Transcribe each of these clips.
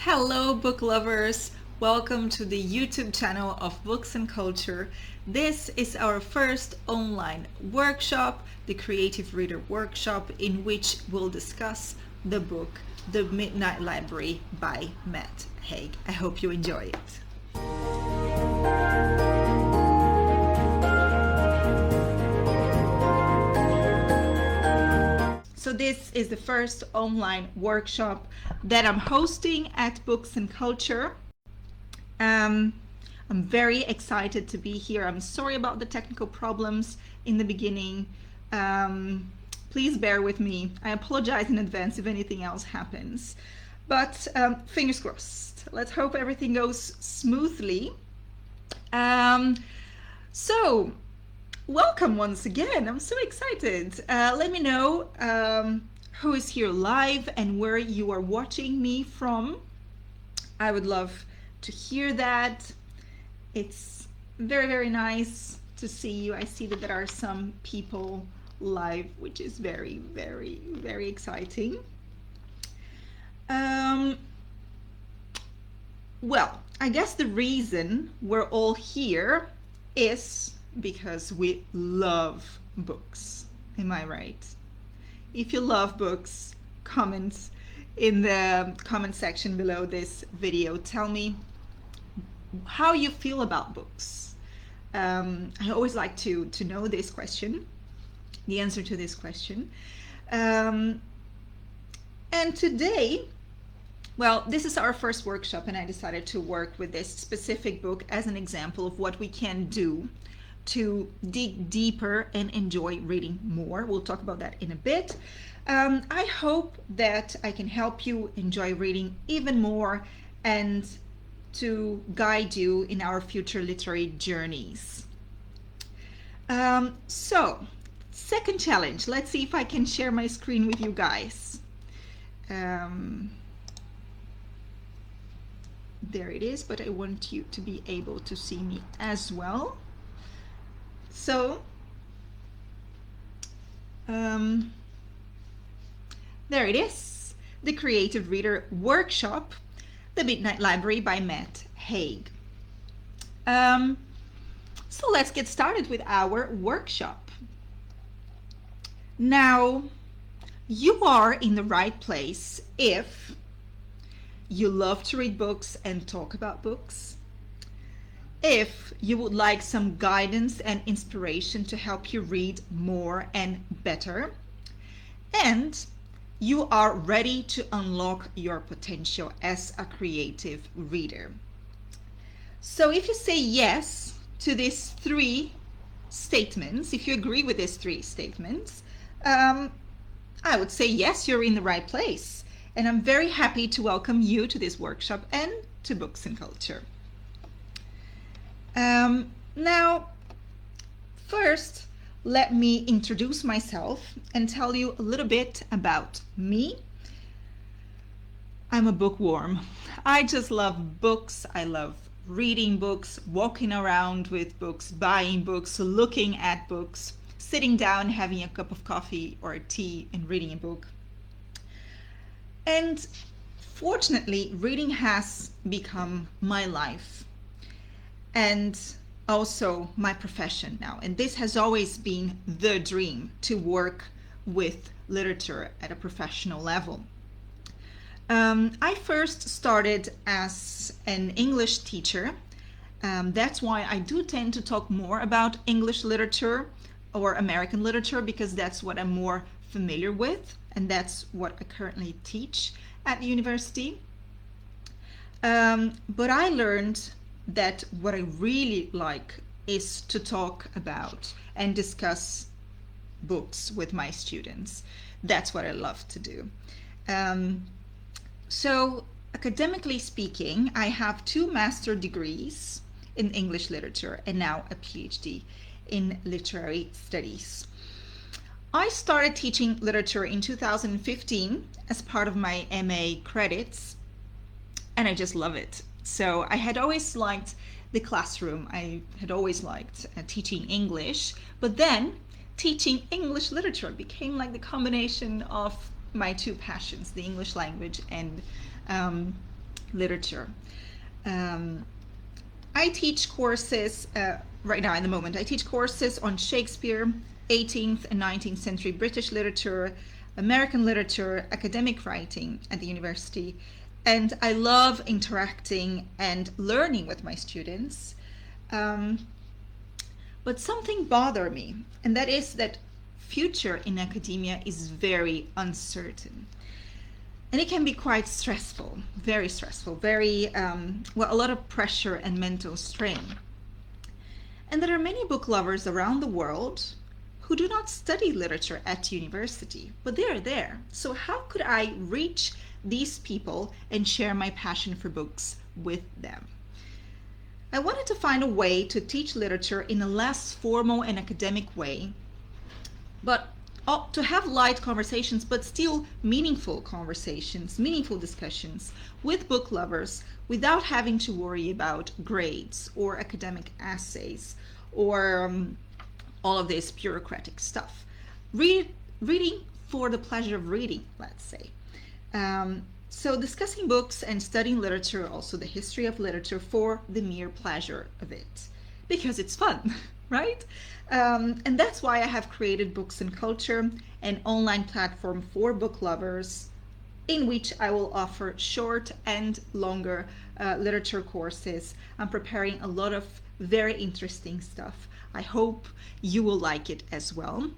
Hello, book lovers! Welcome to the YouTube channel of Books and Culture. This is our first online workshop, the Creative Reader Workshop, in which we'll discuss the book The Midnight Library by Matt Haig. I hope you enjoy it. So this is the first online workshop that I'm hosting at Books and Culture. I'm very excited to be here. I'm sorry about the technical problems in the beginning. Please bear with me. I apologize in advance if anything else happens. But fingers crossed. Let's hope everything goes smoothly. So welcome once again. I'm so excited. Let me know who is here live and where you are watching me from. I would love to hear that. It's very, very nice to see you. I see that there are some people live, which is very, very, very exciting. Well, I guess the reason we're all here is because we love books. Am I right? If you love books, comment in the comment section below this video. Tell me how you feel about books. I always like to know this question, the answer to this question. And today, well, this is our first workshop, and I decided to work with this specific book as an example of what we can do to dig deeper and enjoy reading more. We'll talk about that in a bit. I hope that I can help you enjoy reading even more and to guide you in our future literary journeys. So, second challenge. Let's see if I can share my screen with you guys. There it is, but I want you to be able to see me as well. So, there it is, the Creative Reader Workshop, The Midnight Library by Matt Haig. So let's get started with our workshop. Now, you are in the right place if you love to read books and talk about books, if you would like some guidance and inspiration to help you read more and better, and you are ready to unlock your potential as a creative reader. So if you say yes to these three statements, if you agree with these three statements, I would say yes, you're in the right place. And I'm very happy to welcome you to this workshop and to Books and Culture. Now, first, let me introduce myself and tell you a little bit about me. I'm a bookworm. I just love books. I love reading books, walking around with books, buying books, looking at books, sitting down, having a cup of coffee or tea and reading a book. And fortunately, reading has become my life and also my profession now. And this has always been the dream, to work with literature at a professional level. I first started as an English teacher. That's why I do tend to talk more about English literature or American literature, because that's what I'm more familiar with, and that's what I currently teach at the university. But I learned that what I really like is to talk about and discuss books with my students. That's what I love to do. So academically speaking, I have 2 master's degrees in English literature and now a PhD in literary studies. I started teaching literature in 2015 as part of my MA credits, and I just love it. So I had always liked the classroom. I had always liked teaching English, but then teaching English literature became like the combination of my 2 passions, the English language and literature. Um, I teach courses right now in the moment. I teach courses on Shakespeare, 18th and 19th century British literature, American literature, academic writing at the university. And I love interacting and learning with my students. Um, but something bothered me, and that is that future in academia is very uncertain. And it can be quite stressful, very, a lot of pressure and mental strain. And there are many book lovers around the world who do not study literature at university, but they are there. So how could I reach these people and share my passion for books with them? I wanted to find a way to teach literature in a less formal and academic way, but to have light conversations, but still meaningful conversations, meaningful discussions with book lovers without having to worry about grades or academic essays or all of this bureaucratic stuff. Reading for the pleasure of reading, let's say. So discussing books and studying literature, also the history of literature, for the mere pleasure of it, because it's fun, right? And that's why I have created Books and Culture, an online platform for book lovers, in which I will offer short and longer literature courses. I'm preparing a lot of very interesting stuff. I hope you will like it as well.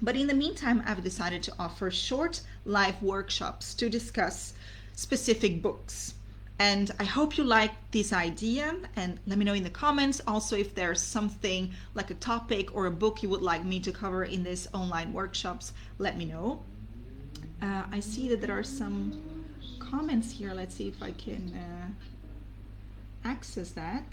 But in the meantime, I've decided to offer short live workshops to discuss specific books. And I hope you like this idea, and let me know in the comments also if there's something like a topic or a book you would like me to cover in these online workshops. Let me know. I see that there are some comments here. Let's see if I can access that.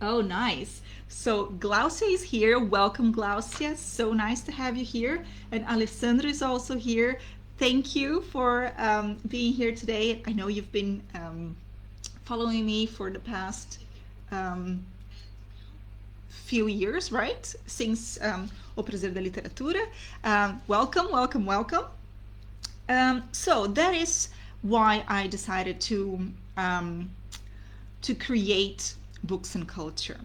Oh, nice. So Glaucia is here. Welcome, Glaucia. So nice to have you here. And Alessandro is also here. Thank you for being here today. I know you've been following me for the past few years, right? Since O Prazer da Literatura. Welcome, welcome, welcome. So that is why I decided to create Books and Culture.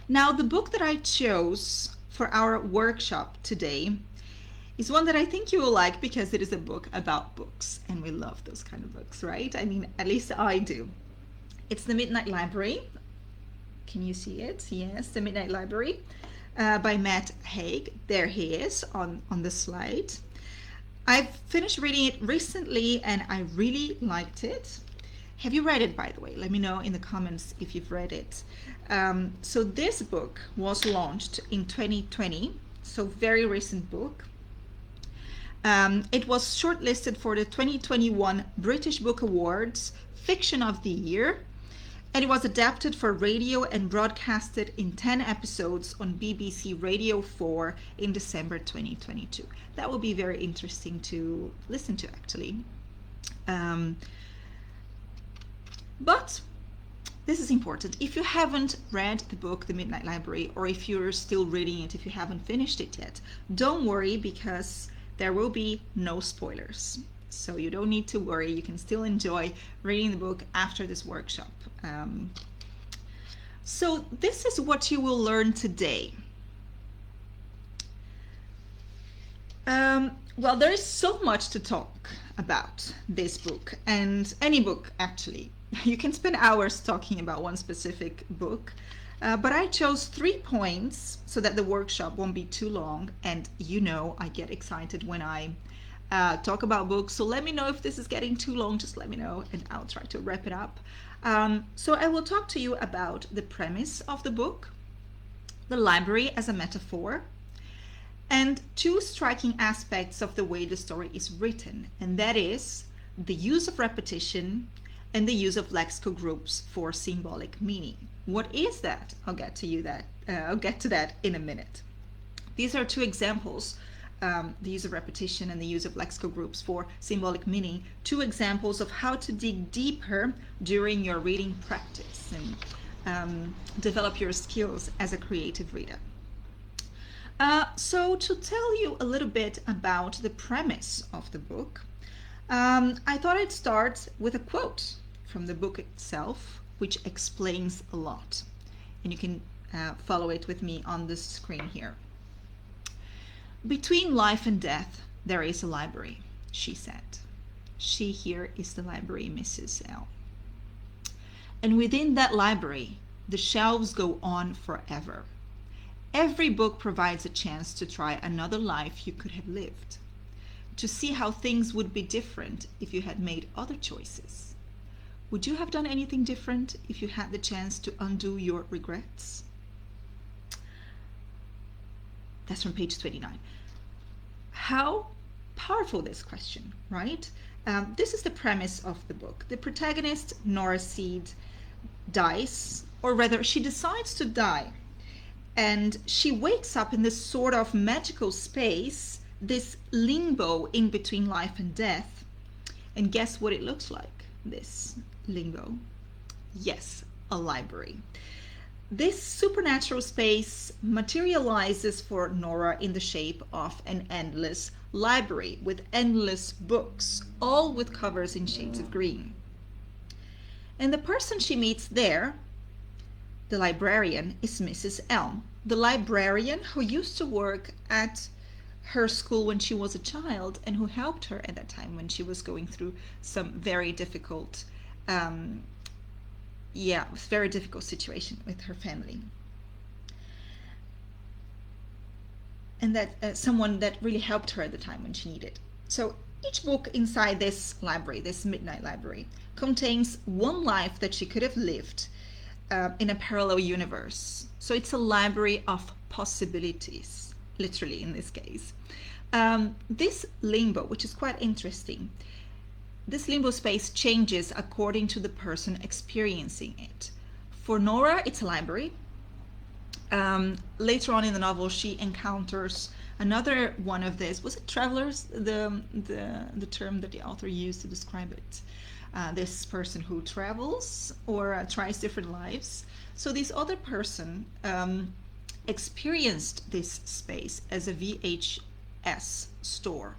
Now, the book that I chose for our workshop today is one that I think you will like, because it is a book about books, and we love those kind of books, right? I mean, at least I do. It's The Midnight Library. Can you see it? Yes, The Midnight Library by Matt Haig. There he is on the slide. I've finished reading it recently and I really liked it. Have you read it, by the way? Let me know in the comments if you've read it. So this book was launched in 2020, so very recent book. It was shortlisted for the 2021 British Book Awards Fiction of the Year, and it was adapted for radio and broadcasted in 10 episodes on BBC Radio 4 in December 2022. That will be very interesting to listen to, actually. But this is important. If you haven't read the book, The Midnight Library, or if you're still reading it, if you haven't finished it yet, don't worry, because there will be no spoilers. So you don't need to worry. You can still enjoy reading the book after this workshop. So this is what you will learn today. Well, there is so much to talk about this book, and any book, actually. You can spend hours talking about one specific book, but I chose 3 points so that the workshop won't be too long. And you know, I get excited when I talk about books, so let me know if this is getting too long. Just let me know and I'll try to wrap it up. So I will talk to you about the premise of the book, the library as a metaphor, and 2 striking aspects of the way the story is written, and that is the use of repetition and the use of lexical groups for symbolic meaning. What is that? I'll get to that in a minute. These are 2 examples, the use of repetition and the use of lexical groups for symbolic meaning, 2 examples of how to dig deeper during your reading practice and develop your skills as a creative reader. So to tell you a little bit about the premise of the book, I thought I'd start with a quote from the book itself, which explains a lot. And you can follow it with me on the screen here. Between life and death, there is a library, she said. She here is the library, Mrs. L. And within that library, the shelves go on forever. Every book provides a chance to try another life you could have lived, to see how things would be different if you had made other choices. Would you have done anything different if you had the chance to undo your regrets? That's from page 29. How powerful this question, right? This is the premise of the book. The protagonist, Nora Seed, dies, or rather, she decides to die. And she wakes up in this sort of magical space, this limbo in between life and death. And guess what it looks like, this limbo? Yes, a library. This supernatural space materializes for Nora in the shape of an endless library with endless books, all with covers in shades of green. And the person she meets there, the librarian, is Mrs. Elm, the librarian who used to work at her school when she was a child and who helped her at that time when she was going through some very difficult very difficult situation with her family. And that someone that really helped her at the time when she needed. So each book inside this library, this midnight library, contains one life that she could have lived in a parallel universe. So it's a library of possibilities, literally in this case. This limbo, which is quite interesting, this limbo space changes according to the person experiencing it. For Nora, it's a library. Later on in the novel, she encounters another one of this. Was it travelers, the term that the author used to describe it? This person who travels or tries different lives. So this other person experienced this space as a VHS store.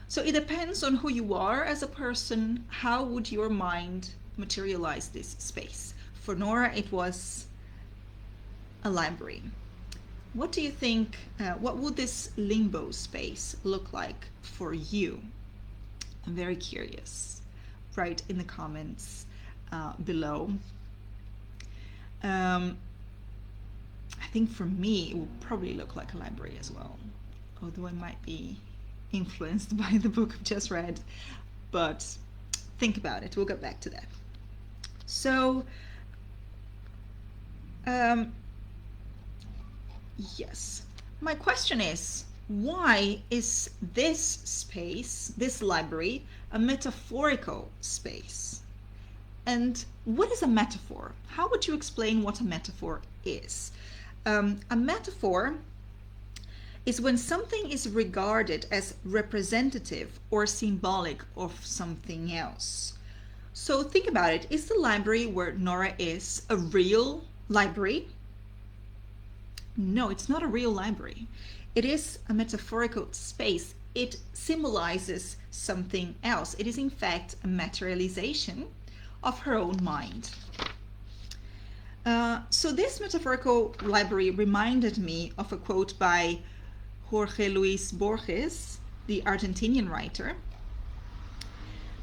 So it depends on who you are as a person. How would your mind materialize this space? For Nora, it was a library. What do you think, what would this limbo space look like for you? I'm very curious. Write in the comments below. I think for me, it would probably look like a library as well, although I might be influenced by the book I've just read, but think about it. We'll get back to that. So, yes, my question is, why is this space, this library, a metaphorical space? And what is a metaphor? How would you explain what a metaphor is? A metaphor is when something is regarded as representative or symbolic of something else. So think about it. Is the library where Nora is a real library? No, it's not a real library. It is a metaphorical space. It symbolizes something else. It is in fact a materialization of her own mind. So this metaphorical library reminded me of a quote by Jorge Luis Borges, the Argentinian writer.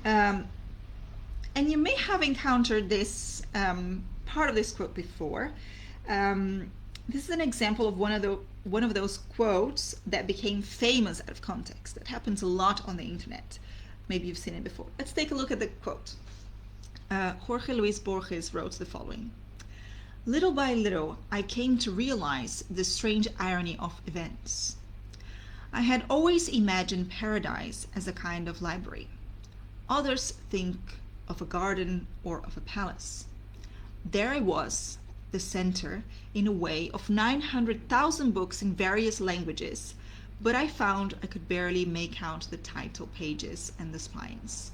And you may have encountered this part of this quote before. This is an example of one of those quotes that became famous out of context. That happens a lot on the internet. Maybe you've seen it before. Let's take a look at the quote. Jorge Luis Borges wrote the following. Little by little, I came to realize the strange irony of events. I had always imagined paradise as a kind of library. Others think of a garden or of a palace. There I was, the center, in a way, of 900,000 books in various languages, but I found I could barely make out the title pages and the spines.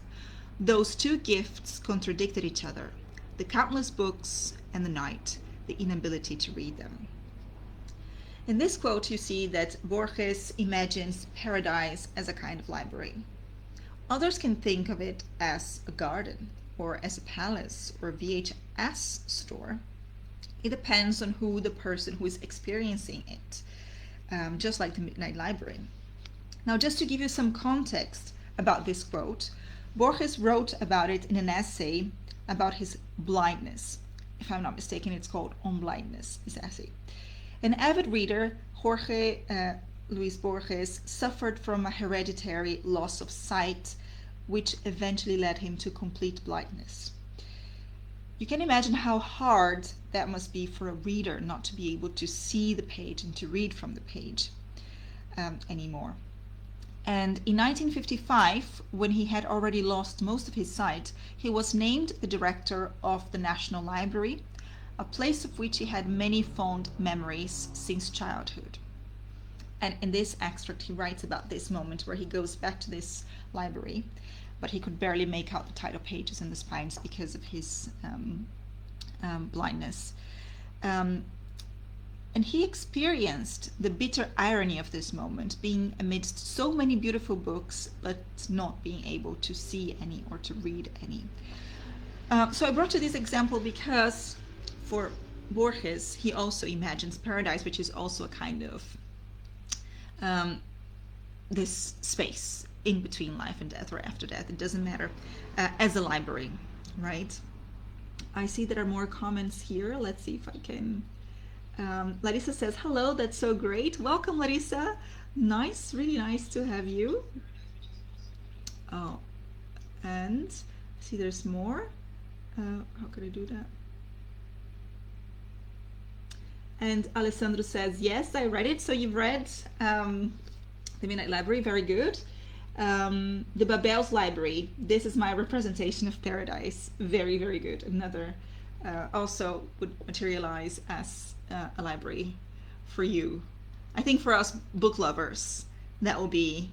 Those two gifts contradicted each other, the countless books and the night, the inability to read them. In this quote, you see that Borges imagines paradise as a kind of library. Others can think of it as a garden, or as a palace, or a VHS store. It depends on who the person who is experiencing it, just like the Midnight Library. Now, just to give you some context about this quote, Borges wrote about it in an essay about his blindness. If I'm not mistaken, it's called On Blindness, his essay. An avid reader, Jorge Luis Borges, suffered from a hereditary loss of sight, which eventually led him to complete blindness. You can imagine how hard that must be for a reader not to be able to see the page and to read from the page anymore. And in 1955, when he had already lost most of his sight, he was named the director of the National Library, a place of which he had many fond memories since childhood. And in this extract, he writes about this moment where he goes back to this library, but he could barely make out the title pages and the spines because of his blindness. And he experienced the bitter irony of this moment, being amidst so many beautiful books, but not being able to see any or to read any. So I brought you this example because for Borges, he also imagines paradise, which is also a kind of this space in between life and death or after death, it doesn't matter, as a library, right? I see there are more comments here. Let's see if I can... Larissa says, hello, that's so great. Welcome, Larissa. Nice, really nice to have you. Oh, and see there's more. How could I do that? And Alessandro says, yes, I read it. So you've read The Midnight Library, very good. The Babel's Library, this is my representation of paradise, very, very good. Another also would materialize as a library for you. I think for us book lovers, that will be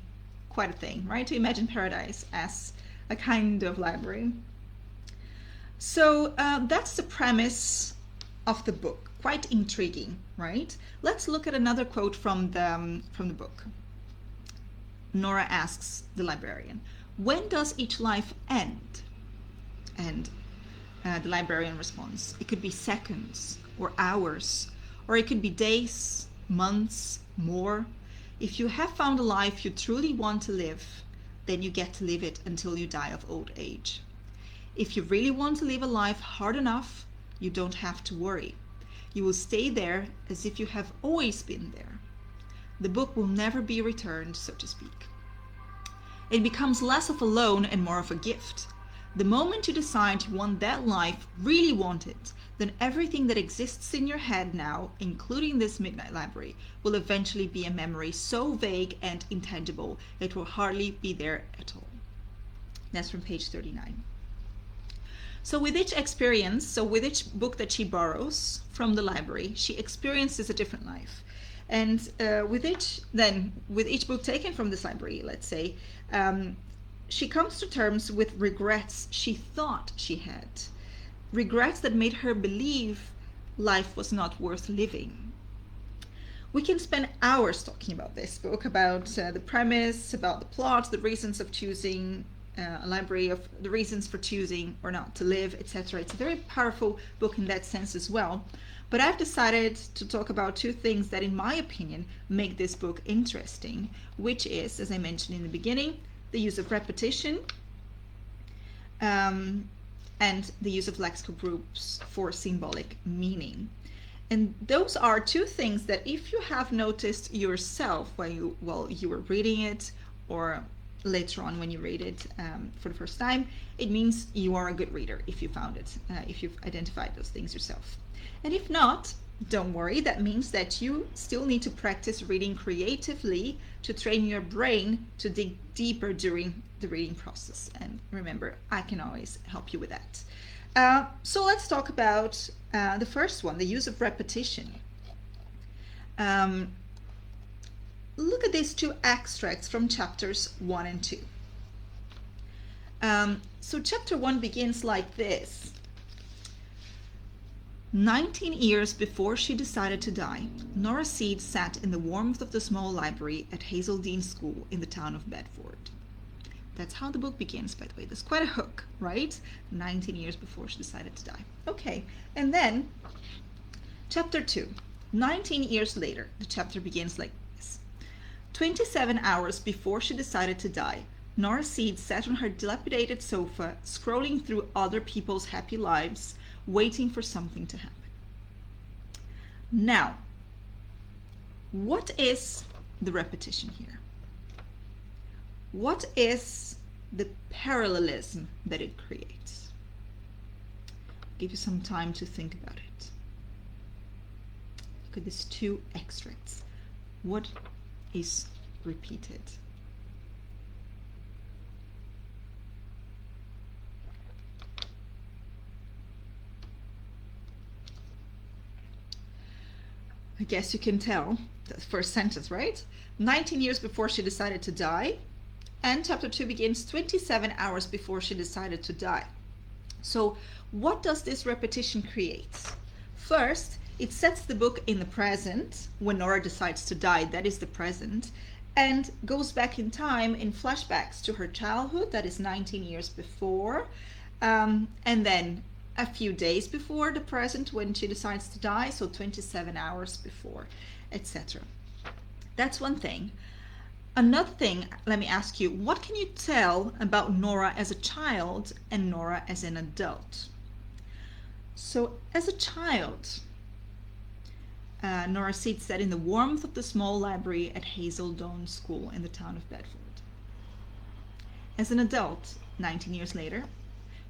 quite a thing, right? To imagine paradise as a kind of library. So that's the premise of the book. Quite intriguing, right? Let's look at another quote from the book. Nora asks the librarian, when does each life end? And the librarian responds, it could be seconds or hours, or it could be days, months, more. If you have found a life you truly want to live, then you get to live it until you die of old age. If you really want to live a life hard enough, you don't have to worry. You will stay there as if you have always been there. The book will never be returned, so to speak. It becomes less of a loan and more of a gift. The moment you decide you want that life, really want it, then everything that exists in your head now, including this Midnight Library, will eventually be a memory so vague and intangible it will hardly be there at all. That's from page 39. So with each experience, so with each book that she borrows from the library, she experiences a different life. And with each book taken from this library, let's say, she comes to terms with regrets she thought she had. Regrets that made her believe life was not worth living. We can spend hours talking about this book, about the premise, about the plot, the reasons of choosing a library, of the reasons for choosing or not to live, etc. It's a very powerful book in that sense as well. But I've decided to talk about two things that, in my opinion, make this book interesting, which is, as I mentioned in the beginning, the use of repetition and the use of lexical groups for symbolic meaning. And those are two things that if you have noticed yourself while you were reading it, or later on when you read it for the first time, it means you are a good reader if you found it, if you've identified those things yourself. And if not, don't worry, that means that you still need to practice reading creatively to train your brain to dig deeper during the reading process. And remember, I can always help you with that. So let's talk about the first one, the use of repetition. Look at these two extracts from chapters 1 and 2. So chapter 1 begins like this. 19 years before she decided to die, Nora Seed sat in the warmth of the small library at Hazeldean School in the town of Bedford. That's how the book begins, by the way. There's quite a hook, right? 19 years before she decided to die. Okay, and then chapter 2. 19 years later, the chapter begins like this. 27 hours before she decided to die, Nora Seed sat on her dilapidated sofa, scrolling through other people's happy lives, waiting for something to happen. Now, what is the repetition here? What is the parallelism that it creates? I'll give you some time to think about it. Look at these two extracts. What is repeated? I guess you can tell the first sentence, right? 19 years before she decided to die, and chapter 2 begins 27 hours before she decided to die. So what does this repetition create? First, it sets the book in the present when Nora decides to die, that is the present, and goes back in time in flashbacks to her childhood, that is 19 years before, and then a few days before the present when she decides to die, so 27 hours before, etc. That's one thing. Another thing, let me ask you, what can you tell about Nora as a child and Nora as an adult? So as a child, Nora Seed sat in the warmth of the small library at Hazeldown School in the town of Bedford. As an adult, 19 years later,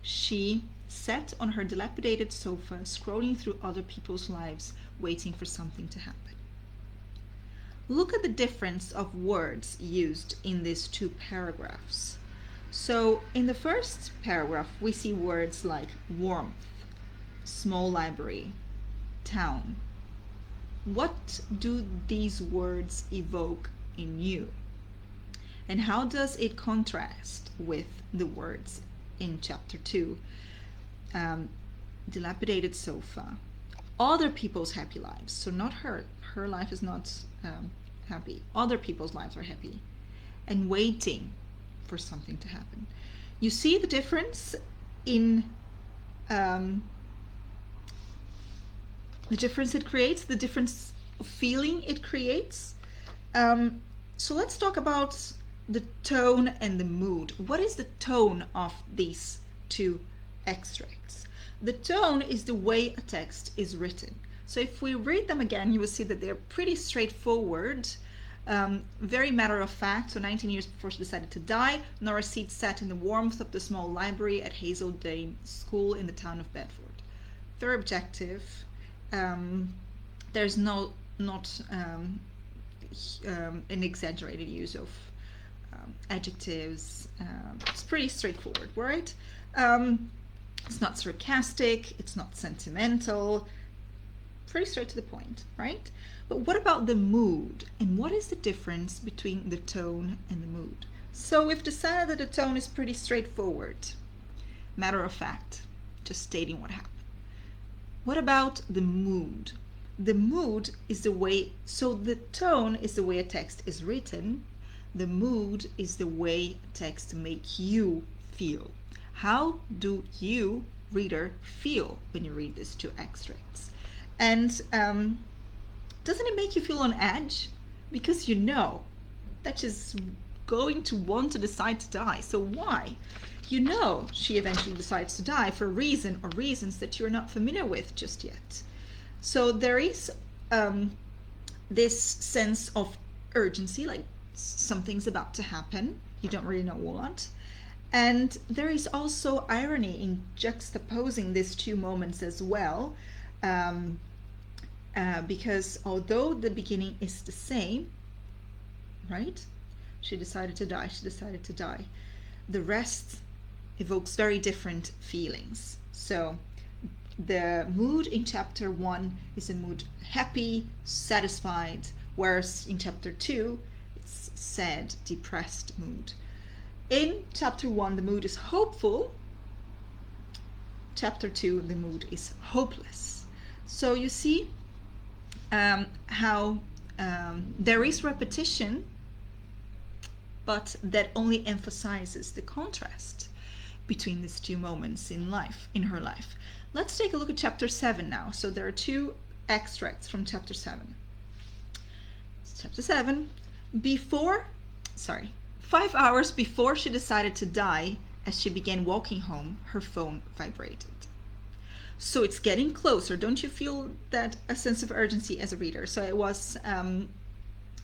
she sat on her dilapidated sofa, scrolling through other people's lives, waiting for something to happen. Look at the difference of words used in these two paragraphs. So in the first paragraph, we see words like warmth, small library, town. What do these words evoke in you? And how does it contrast with the words in chapter 2? Dilapidated sofa, other people's happy lives. So not her life is not happy, other people's lives are happy, and waiting for something to happen. You see the difference in the difference it creates, the difference of feeling it creates. So let's talk about the tone and the mood. What is the tone of these two extracts? The tone is the way a text is written. So if we read them again, you will see that they're pretty straightforward, very matter of fact. So 19 years before she decided to die, Nora Seed sat in the warmth of the small library at Hazeldown School in the town of Bedford. Very objective. There's not an exaggerated use of adjectives. It's pretty straightforward, right? It's not sarcastic, it's not sentimental, pretty straight to the point, right? But what about the mood? And what is the difference between the tone and the mood? So we've decided that the tone is pretty straightforward, matter of fact, just stating what happened. What about the mood? The mood is the way, so the tone is the way a text is written. The mood is the way a text makes you feel. How do you, reader, feel when you read these two extracts? And doesn't it make you feel on edge? Because you know that she's going to want to decide to die. So why? You know she eventually decides to die for a reason or reasons that you're not familiar with just yet. So there is this sense of urgency, like something's about to happen. You don't really know what. And there is also irony in juxtaposing these two moments as well, because although the beginning is the same, right? She decided to die, she decided to die. The rest evokes very different feelings. So the mood in chapter 1 is a mood happy, satisfied, whereas in chapter 2, it's sad, depressed mood. In chapter 1, the mood is hopeful. Chapter 2, the mood is hopeless. So you see how there is repetition but that only emphasizes the contrast between these two moments in her life. Let's take a look at chapter 7 now. So there are two extracts from chapter 7. Chapter 7, 5 hours before she decided to die, as she began walking home, her phone vibrated. So it's getting closer. Don't you feel that a sense of urgency as a reader? So it was,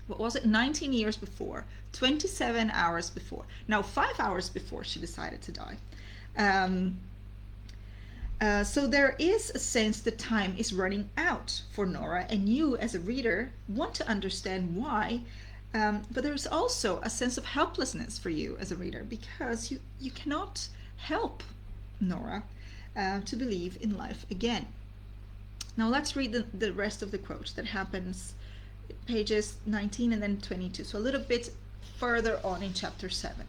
19 years before, 27 hours before. Now 5 hours before she decided to die. So there is a sense that time is running out for Nora, and you as a reader want to understand why, but there's also a sense of helplessness for you as a reader, because you cannot help Nora to believe in life again. Now let's read the rest of the quote that happens pages 19 and then 22, so a little bit further on in chapter 7.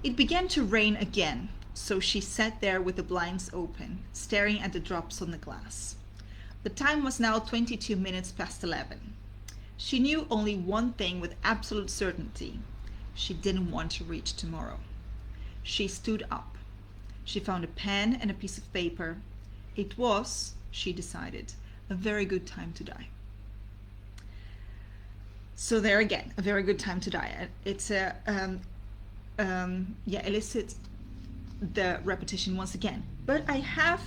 It began to rain again, so she sat there with the blinds open, staring at the drops on the glass. The time was now 22 minutes past 11. She knew only one thing with absolute certainty. She didn't want to reach tomorrow. She stood up. She found a pen and a piece of paper. It was, she decided, a very good time to die. So there again, a very good time to die. It's elicits the repetition once again. But I have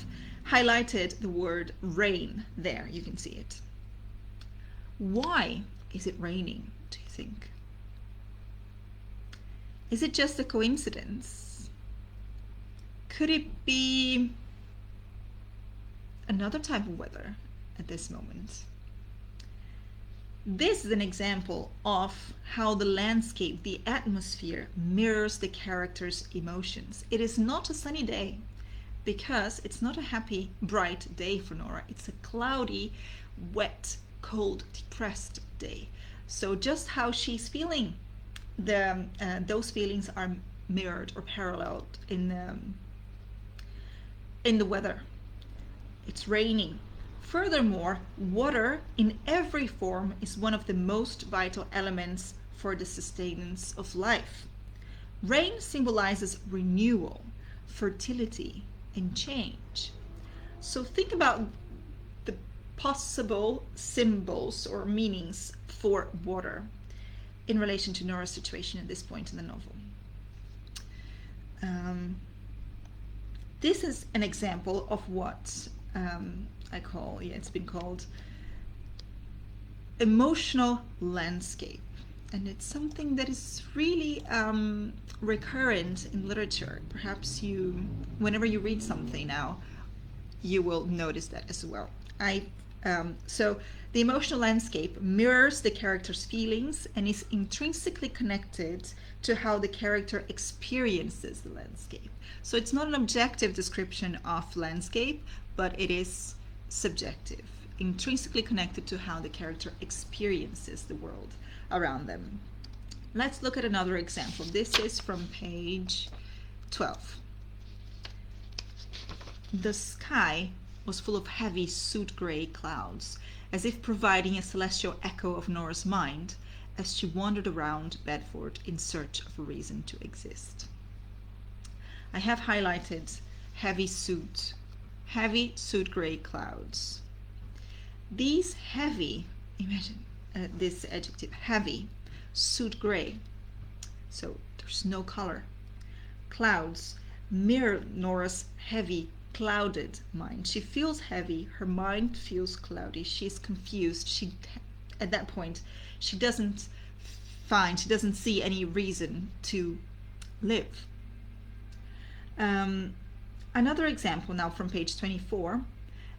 highlighted the word rain there. You can see it. Why is it raining, do you think? Is it just a coincidence? Could it be another type of weather at this moment? This is an example of how the landscape, the atmosphere, mirrors the character's emotions. It is not a sunny day because it's not a happy, bright day for Nora. It's a cloudy, wet, cold, depressed day. So just how she's feeling, those feelings are mirrored or paralleled in the weather. It's raining. Furthermore, water in every form is one of the most vital elements for the sustenance of life. Rain symbolizes renewal, fertility, and change. So think about the possible symbols or meanings for water in relation to Nora's situation at this point in the novel. This is an example of what it's been called emotional landscape, and it's something that is really recurrent in literature. Perhaps whenever you read something now, you will notice that as well. So the emotional landscape mirrors the character's feelings and is intrinsically connected to how the character experiences the landscape. So it's not an objective description of landscape, but it is subjective, intrinsically connected to how the character experiences the world around them. Let's look at another example. This is from page 12. The sky was full of heavy soot gray clouds, as if providing a celestial echo of Nora's mind as she wandered around Bedford in search of a reason to exist. I have highlighted heavy soot gray clouds. These heavy, imagine this adjective, heavy, soot gray, so there's no color, clouds mirror Nora's heavy, clouded mind. She feels heavy, her mind feels cloudy, she's confused. At that point, she doesn't see any reason to live. Another example now from page 24.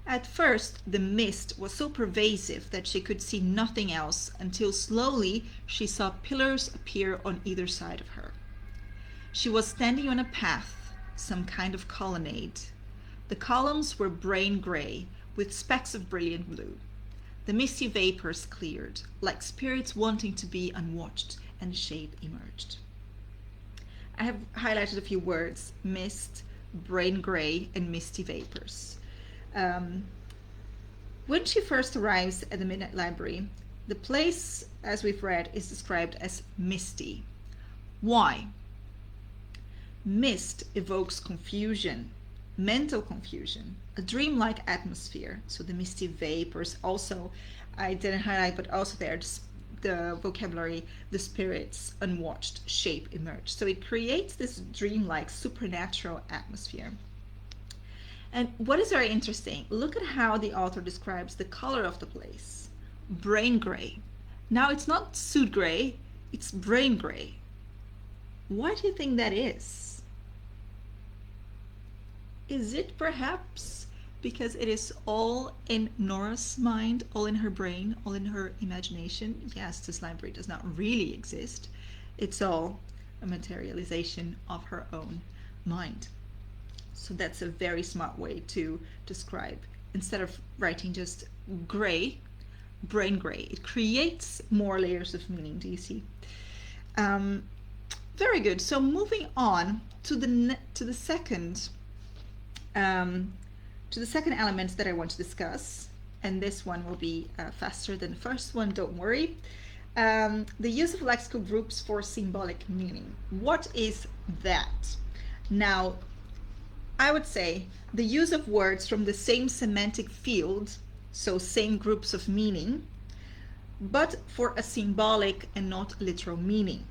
At first, the mist was so pervasive that she could see nothing else until slowly she saw pillars appear on either side of her. She was standing on a path, some kind of colonnade. The columns were brain gray with specks of brilliant blue. The misty vapors cleared, like spirits wanting to be unwatched, and a shape emerged. I have highlighted a few words: mist, brain gray, and misty vapors. When she first arrives at the Midnight Library, the place, as we've read, is described as misty. Why? Mist evokes confusion, mental confusion, a dreamlike atmosphere. So the misty vapors also, I didn't highlight, but also there's the vocabulary, the spirits, unwatched, shape emerge. So it creates this dreamlike, supernatural atmosphere. And what is very interesting, look at how the author describes the color of the place. Brain gray. Now it's not suit gray, it's brain gray. Why do you think that is? Is it perhaps because it is all in Nora's mind, all in her brain, all in her imagination? Yes, this library does not really exist. It's all a materialization of her own mind. So that's a very smart way to describe. Instead of writing just gray, brain gray, it creates more layers of meaning. Do you see? Very good. So moving on to the second element that I want to discuss, and this one will be faster than the first one. Don't worry. The use of lexical groups for symbolic meaning. What is that? Now, I would say the use of words from the same semantic field, so same groups of meaning, but for a symbolic and not literal meaning.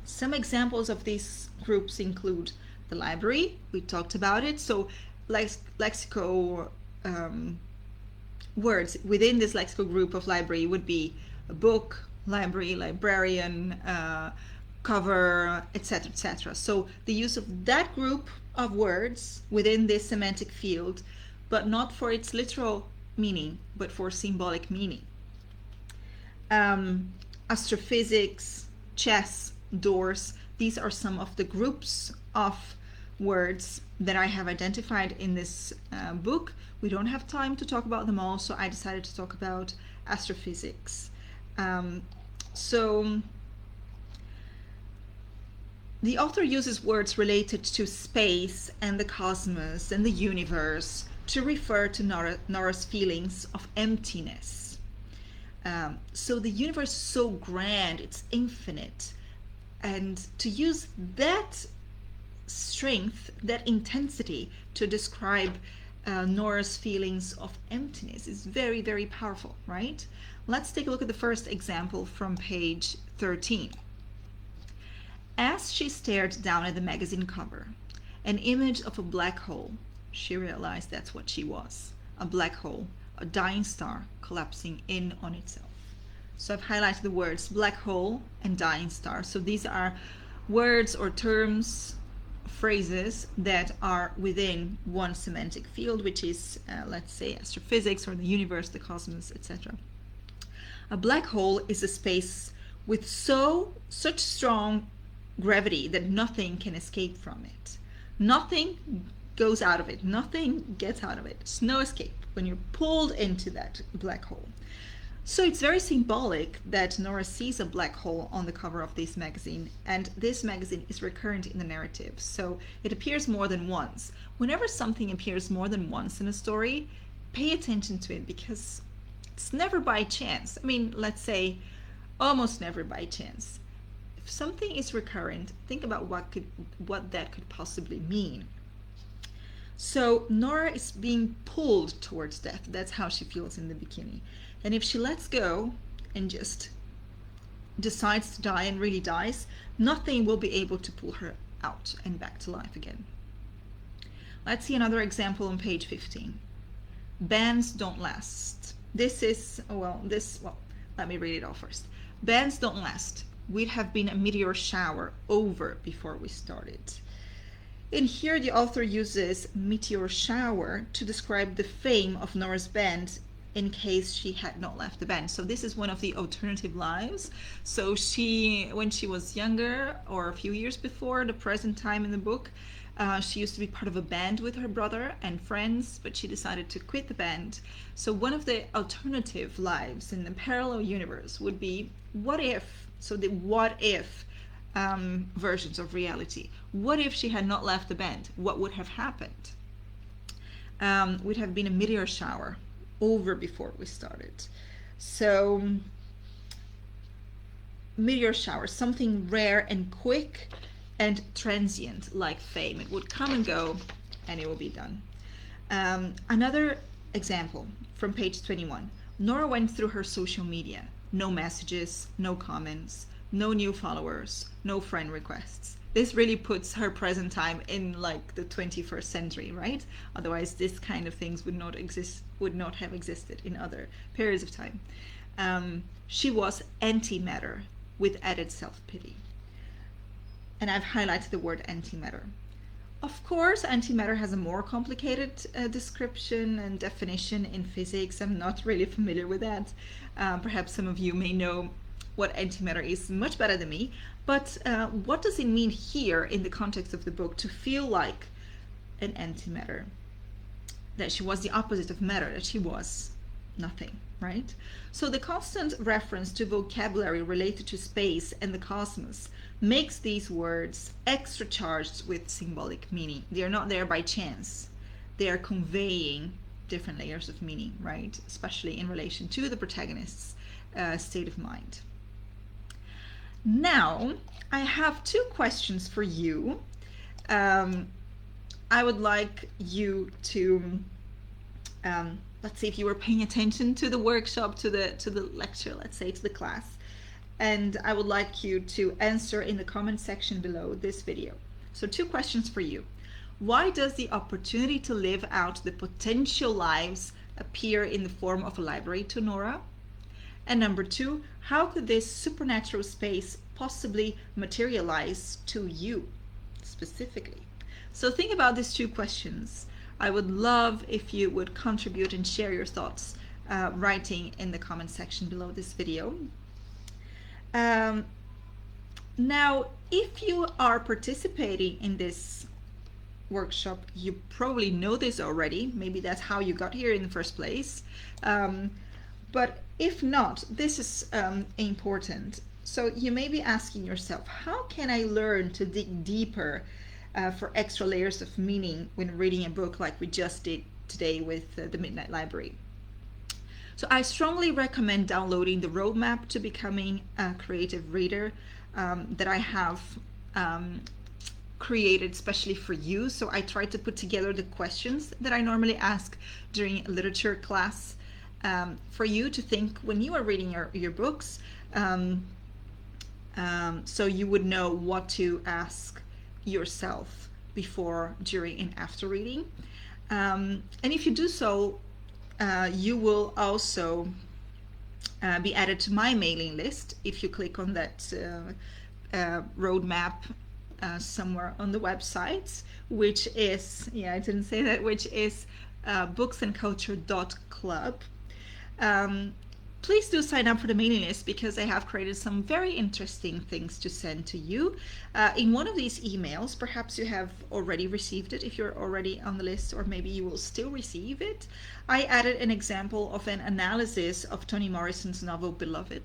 Some examples of these groups include the library, we talked about it, so lexical words within this lexical group of library would be a book, library, librarian, cover, etc., etc. So the use of that group of words within this semantic field, but not for its literal meaning, but for symbolic meaning. Astrophysics, chess, doors, these are some of the groups of words that I have identified in this book. We don't have time to talk about them all, so I decided to talk about astrophysics. So the author uses words related to space and the cosmos and the universe to refer to Nora's feelings of emptiness. So the universe is so grand, it's infinite. And to use that strength, that intensity to describe Nora's feelings of emptiness is very, very powerful, right? Let's take a look at the first example from page 13. As she stared down at the magazine cover, an image of a black hole, she realized that's what she was, a black hole, a dying star collapsing in on itself. So I've highlighted the words black hole and dying star. So these are words or terms, phrases that are within one semantic field, which is, let's say, astrophysics or the universe, the cosmos, etc. A black hole is a space with such strong gravity that nothing can escape from it. Nothing goes out of it. Nothing gets out of it. There's no escape when you're pulled into that black hole. So it's very symbolic that Nora sees a black hole on the cover of this magazine, and this magazine is recurrent in the narrative, so it appears more than once. Whenever something appears more than once in a story, pay attention to it, because it's never by chance. I mean, let's say almost never by chance. If something is recurrent, think about what that could possibly mean. So Nora is being pulled towards death. That's how she feels in the bikini. And if she lets go and just decides to die and really dies, nothing will be able to pull her out and back to life again. Let's see another example on page 15. Bands don't last. Let me read it all first. Bands don't last. We'd have been a meteor shower over before we started. In here, the author uses meteor shower to describe the fame of Nora's band in case she had not left the band. So this is one of the alternative lives. So when she was younger, or a few years before the present time in the book, she used to be part of a band with her brother and friends, but she decided to quit the band. So one of the alternative lives in the parallel universe would be what if, so the what if versions of reality. What if she had not left the band? What would have happened? Would have been a meteor shower over before we started. So meteor shower, something rare and quick and transient like fame. It would come and go and it will be done. Another example from page 21. Nora went through her social media. No messages, no comments, no new followers, no friend requests. This really puts her present time in like the 21st century, right? Otherwise, this kind of things would not have existed in other periods of time. She was antimatter with added self-pity. And I've highlighted the word antimatter. Of course, antimatter has a more complicated description and definition in physics. I'm not really familiar with that. Perhaps some of you may know what antimatter is much better than me. But what does it mean here in the context of the book to feel like an antimatter? That she was the opposite of matter, that she was nothing, right? So the constant reference to vocabulary related to space and the cosmos makes these words extra charged with symbolic meaning. They are not there by chance. They are conveying different layers of meaning, right? Especially in relation to the protagonist's state of mind. Now, I have two questions for you. I would like you to, let's see if you were paying attention to the workshop, to the lecture, let's say, to the class. And I would like you to answer in the comment section below this video. So two questions for you. Why does the opportunity to live out the potential lives appear in the form of a library to Nora? And number two, how could this supernatural space possibly materialize to you specifically? So think about these two questions. I would love if you would contribute and share your thoughts writing in the comment section below this video. Now, if you are participating in this workshop, you probably know this already. Maybe that's how you got here in the first place. But if not, this is important. So you may be asking yourself, how can I learn to dig deeper for extra layers of meaning when reading a book like we just did today with the Midnight Library? So I strongly recommend downloading the roadmap to becoming a creative reader that I have created especially for you. So I try to put together the questions that I normally ask during a literature class for you to think when you are reading your books, so you would know what to ask yourself before, during, and after reading. And if you do so, you will also be added to my mailing list if you click on that roadmap somewhere on the website, which is, I didn't say that, which is booksandculture.club. Please do sign up for the mailing list because I have created some very interesting things to send to you. In one of these emails, perhaps you have already received it if you're already on the list, or maybe you will still receive it. I added an example of an analysis of Toni Morrison's novel Beloved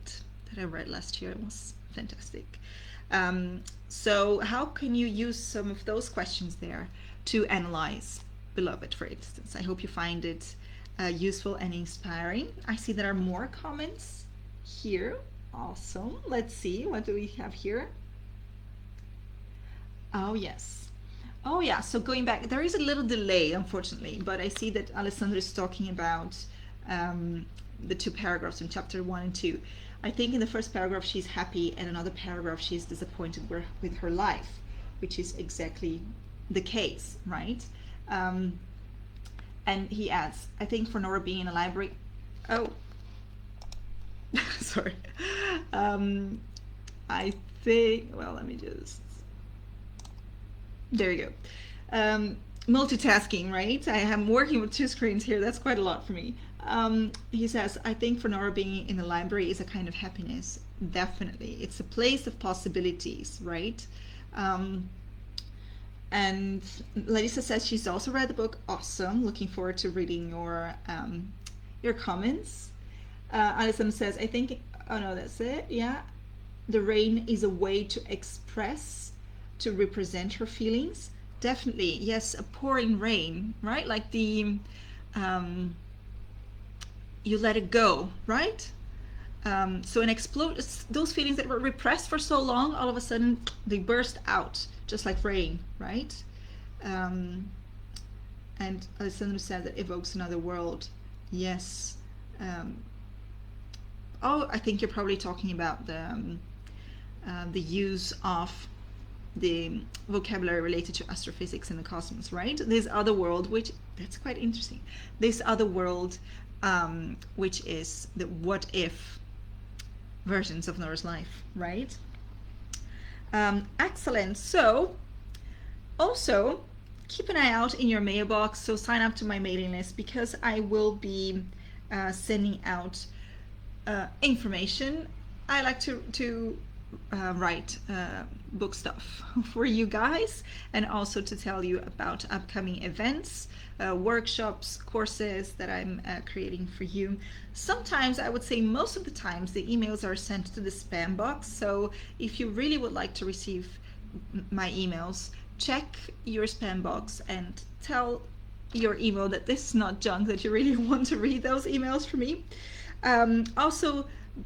that I read last year. It was fantastic. So how can you use some of those questions there to analyze Beloved, for instance? I hope you find it useful and inspiring. I see there are more comments here. Awesome. Let's see, what do we have here? Oh yes. Oh yeah, so going back, there is a little delay unfortunately, but I see that Alessandra is talking about the two paragraphs in chapter 1 and 2. I think in the first paragraph she's happy, and another paragraph she's disappointed with her life, which is exactly the case, right? And he adds, I think for Nora being in a library, sorry. I think, well, let me just, there you go. Multitasking, right? I am working with two screens here. That's quite a lot for me. He says, I think for Nora being in the library is a kind of happiness. Definitely. It's a place of possibilities, right? And Larissa says she's also read the book. Awesome. Looking forward to reading your comments. Alison says, I think, oh no, that's it. Yeah. The rain is a way to express, to represent her feelings. Definitely. Yes. A pouring rain, right? Like the, you let it go, right? So an explode, those feelings that were repressed for so long, all of a sudden they burst out, just like rain, right? Um, and Alessandro said that evokes another world. Yes. Um, oh, I think you're probably talking about the use of the vocabulary related to astrophysics and the cosmos, right? This other world, which that's quite interesting. This other world, which is the what if versions of Noah's life, right? Excellent. So, also keep an eye out in your mailbox. So sign up to my mailing list because I will be sending out information. I like to write book stuff for you guys, and also to tell you about upcoming events, workshops, courses that I'm creating for you. Sometimes, I would say most of the times, the emails are sent to the spam box. So if you really would like to receive my emails, check your spam box and tell your email that this is not junk, that you really want to read those emails from me. Also,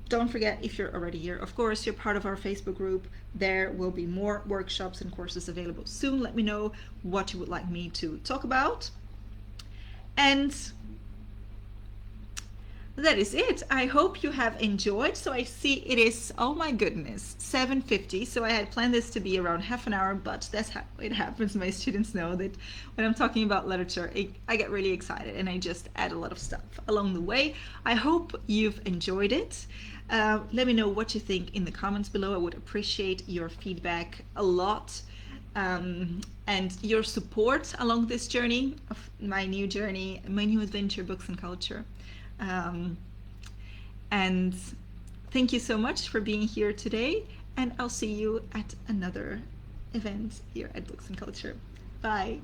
don't forget, if you're already here, of course, you're part of our Facebook group. There will be more workshops and courses available soon. Let me know what you would like me to talk about. And that is it. I hope you have enjoyed. So I see it is, oh my goodness, 7:50. So I had planned this to be around half an hour, but that's how it happens. My students know that when I'm talking about literature, I get really excited and I just add a lot of stuff along the way. I hope you've enjoyed it. Let me know what you think in the comments below. I would appreciate your feedback a lot. And your support along this journey of my new adventure, books and culture. And thank you so much for being here today, and I'll see you at another event here at Books and Culture. Bye.